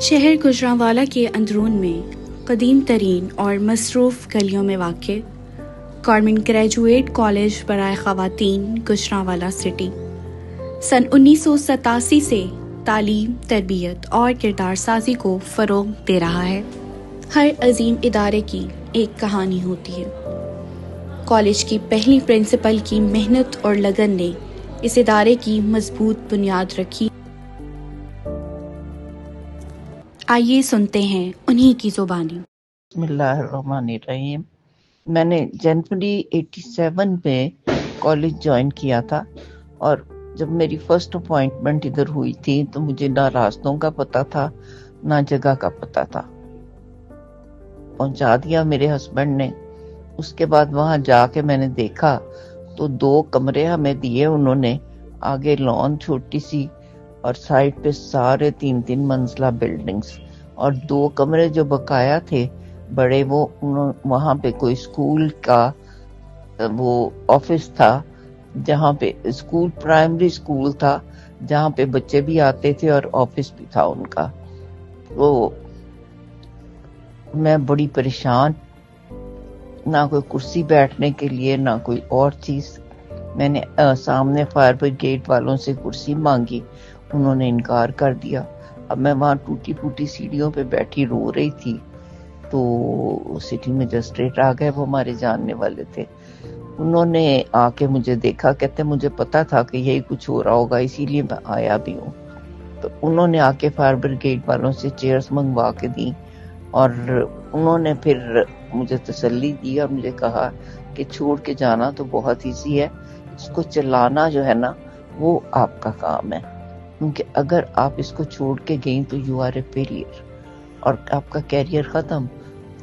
شہر گجرانوالہ کے اندرون میں قدیم ترین اور مصروف گلیوں میں واقع گورنمنٹ گریجویٹ کالج برائے خواتین گجرانوالہ سٹی سن 1987 سے تعلیم، تربیت اور کردار سازی کو فروغ دے رہا ہے۔ ہر عظیم ادارے کی ایک کہانی ہوتی ہے۔ کالج کی پہلی پرنسپل کی محنت اور لگن نے اس ادارے کی مضبوط بنیاد رکھی۔ آئیے سنتے ہیں انہی کی زبانی۔ بسم اللہ الرحمن الرحیم۔ میں نے جنوری 87 میں کالج جوائن کیا تھا، اور جب میری فرسٹ اپوائنٹمنٹ ادھر ہوئی تھی تو مجھے نہ راستوں کا پتہ تھا نہ جگہ کا پتہ تھا۔ پہنچا دیا میرے ہسبینڈ نے۔ اس کے بعد وہاں جا کے میں نے دیکھا تو 2 کمرے ہمیں دیے انہوں نے، آگے لان چھوٹی سی اور سائڈ پہ سارے 3 منزلہ بلڈنگز، اور 2 کمرے جو بقایا تھے بڑے، وہ وہاں پہ کوئی اسکول کا وہ آفس تھا، جہاں پہ اسکول پرائمری اسکول تھا، جہاں پہ بچے بھی آتے تھے اور آفس بھی تھا ان کا۔ وہ میں بڑی پریشان، نہ کوئی کرسی بیٹھنے کے لیے نہ کوئی اور چیز۔ میں نے سامنے فائر بریگیڈ والوں سے کرسی مانگی، انہوں نے انکار کر دیا۔ اب میں وہاں ٹوٹی پھوٹی سیڑھیوں پہ بیٹھی رو رہی تھی، تو سٹی مجسٹریٹ آ گئے، وہ ہمارے جاننے والے تھے۔ انہوں نے آ کے مجھے دیکھا، کہتے مجھے پتا تھا کہ یہی کچھ ہو رہا ہوگا، اسی لیے میں آیا بھی ہوں۔ تو انہوں نے آ کے فائر بریگیڈ والوں سے چیئرز منگوا کے دی، اور انہوں نے پھر مجھے تسلی دی اور مجھے کہا کہ چھوڑ کے جانا تو بہت ایزی ہے، اس کو چلانا جو ہے نا وہ آپ کا کام ہے، کیونکہ اگر آپ اس کو چھوڑ کے گئیں تو یو آر اے فیلئر اور آپ کا کیریئر ختم۔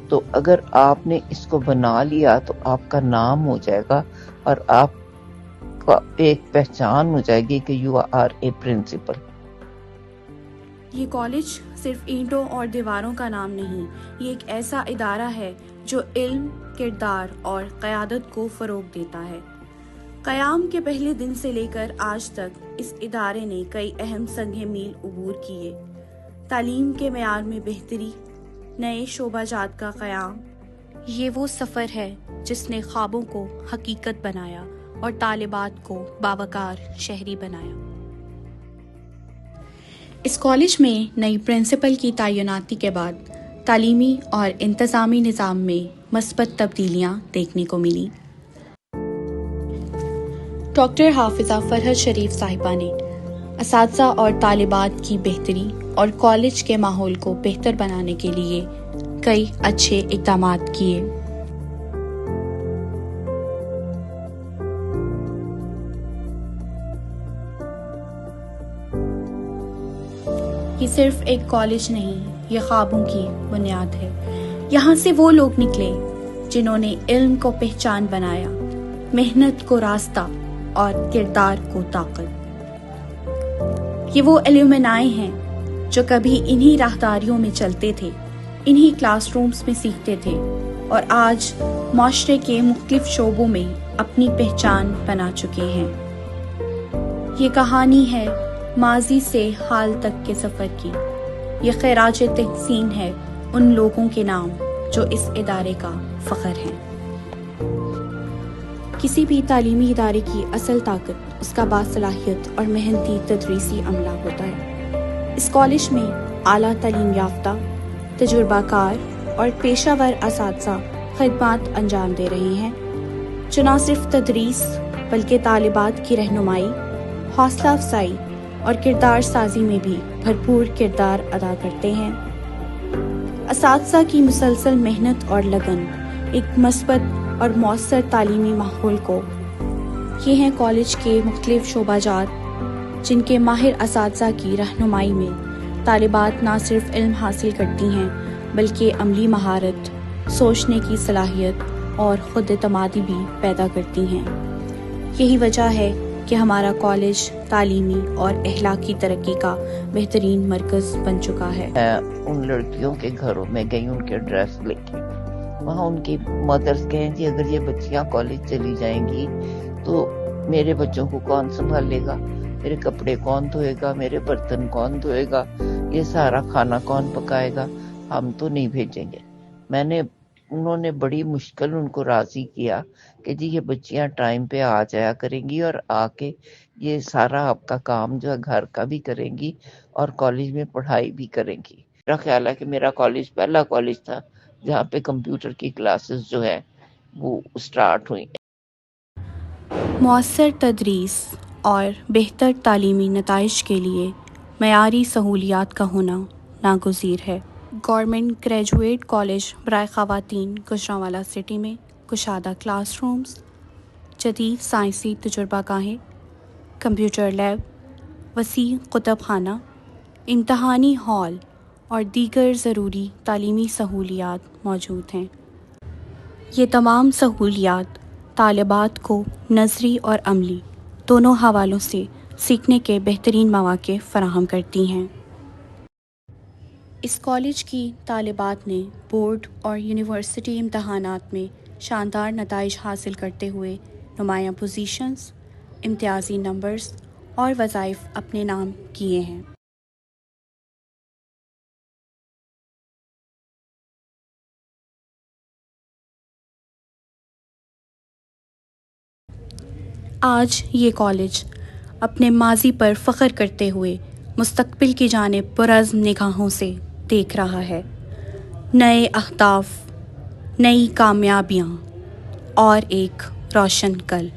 تو اگر آپ نے اس کو بنا لیا تو آپ کا نام ہو جائے گا اور آپ کا ایک پہچان ہو جائے گی کہ یو آر اے پرنسپل۔ یہ کالج صرف اینٹوں اور دیواروں کا نام نہیں، یہ ایک ایسا ادارہ ہے جو علم، کردار اور قیادت کو فروغ دیتا ہے۔ قیام کے پہلے دن سے لے کر آج تک اس ادارے نے کئی اہم سنگ میل عبور کیے۔ تعلیم کے معیار میں بہتری، نئے شعبہ جات کا قیام، یہ وہ سفر ہے جس نے خوابوں کو حقیقت بنایا اور طالبات کو باوقار شہری بنایا۔ اس کالج میں نئی پرنسپل کی تعیناتی کے بعد تعلیمی اور انتظامی نظام میں مثبت تبدیلیاں دیکھنے کو ملی۔ ڈاکٹر حافظہ فرحت شریف صاحبہ نے اساتذہ اور طالبات کی بہتری اور کالج کے ماحول کو بہتر بنانے کے لیے کئی اچھے اقدامات کیے۔ یہ صرف ایک کالج نہیں، یہ خوابوں کی بنیاد ہے۔ یہاں سے وہ لوگ نکلے جنہوں نے علم کو پہچان بنایا، محنت کو راستہ اور کردار کو طاقت۔ یہ وہ ایلومنائی ہیں جو کبھی انہی راہداریوں میں چلتے تھے، انہی کلاس رومز میں سیکھتے تھے، اور آج معاشرے کے مختلف شعبوں میں اپنی پہچان بنا چکے ہیں۔ یہ کہانی ہے ماضی سے حال تک کے سفر کی۔ یہ خراج تحسین ہے ان لوگوں کے نام جو اس ادارے کا فخر ہیں۔ کسی بھی تعلیمی ادارے کی اصل طاقت اس کا باصلاحیت اور محنتی تدریسی عملہ ہوتا ہے۔ اس کالج میں اعلیٰ تعلیم یافتہ، تجربہ کار اور پیشہ ور اساتذہ خدمات انجام دے رہے ہیں، جو نہ صرف تدریس بلکہ طالبات کی رہنمائی، حوصلہ افزائی اور کردار سازی میں بھی بھرپور کردار ادا کرتے ہیں۔ اساتذہ کی مسلسل محنت اور لگن ایک مثبت اور مؤثر تعلیمی ماحول کو، یہ ہیں کالج کے مختلف شعبہ جات جن کے ماہر اساتذہ کی رہنمائی میں طالبات نہ صرف علم حاصل کرتی ہیں بلکہ عملی مہارت، سوچنے کی صلاحیت اور خود اعتمادی بھی پیدا کرتی ہیں۔ یہی وجہ ہے کہ ہمارا کالج تعلیمی اور اخلاقی ترقی کا بہترین مرکز بن چکا ہے۔ ان لڑکیوں کے گھروں میں گئی ان کے ڈریس لے کے، وہاں ان کی مدرز کہیں جی اگر یہ بچیاں کالج چلی جائیں گی تو میرے بچوں کو کون سنبھالے گا؟ میرے کپڑے کون دھوئے گا، میرے برتن کون دھوئے گا، یہ سارا کھانا کون پکائے گا، ہم تو نہیں بھیجیں گے۔ انہوں نے بڑی مشکل ان کو راضی کیا کہ جی یہ بچیاں ٹائم پہ آ جایا کریں گی اور آ کے یہ سارا آپ کا کام جو ہے گھر کا بھی کریں گی اور کالج میں پڑھائی بھی کریں گی۔ میرا خیال ہے کہ میرا کالج پہلا کالج تھا جہاں پہ کمپیوٹر کی کلاسز جو ہے وہ اسٹارٹ ہوئی۔ مؤثر تدریس اور بہتر تعلیمی نتائج کے لیے معیاری سہولیات کا ہونا ناگزیر ہے۔ گورنمنٹ گریجویٹ کالج برائے خواتین گوجرانوالہ سٹی میں کشادہ کلاس رومز، جدید سائنسی تجربہ گاہیں، کمپیوٹر لیب، وسیع کتب خانہ، امتحانی ہال اور دیگر ضروری تعلیمی سہولیات موجود ہیں۔ یہ تمام سہولیات طالبات کو نظری اور عملی دونوں حوالوں سے سیکھنے کے بہترین مواقع فراہم کرتی ہیں۔ اس کالج کی طالبات نے بورڈ اور یونیورسٹی امتحانات میں شاندار نتائج حاصل کرتے ہوئے نمایاں پوزیشنز، امتیازی نمبرز اور وظائف اپنے نام کیے ہیں۔ آج یہ کالج اپنے ماضی پر فخر کرتے ہوئے مستقبل کی جانب پرعزم نگاہوں سے دیکھ رہا ہے۔ نئے اہداف، نئی کامیابیاں اور ایک روشن کل۔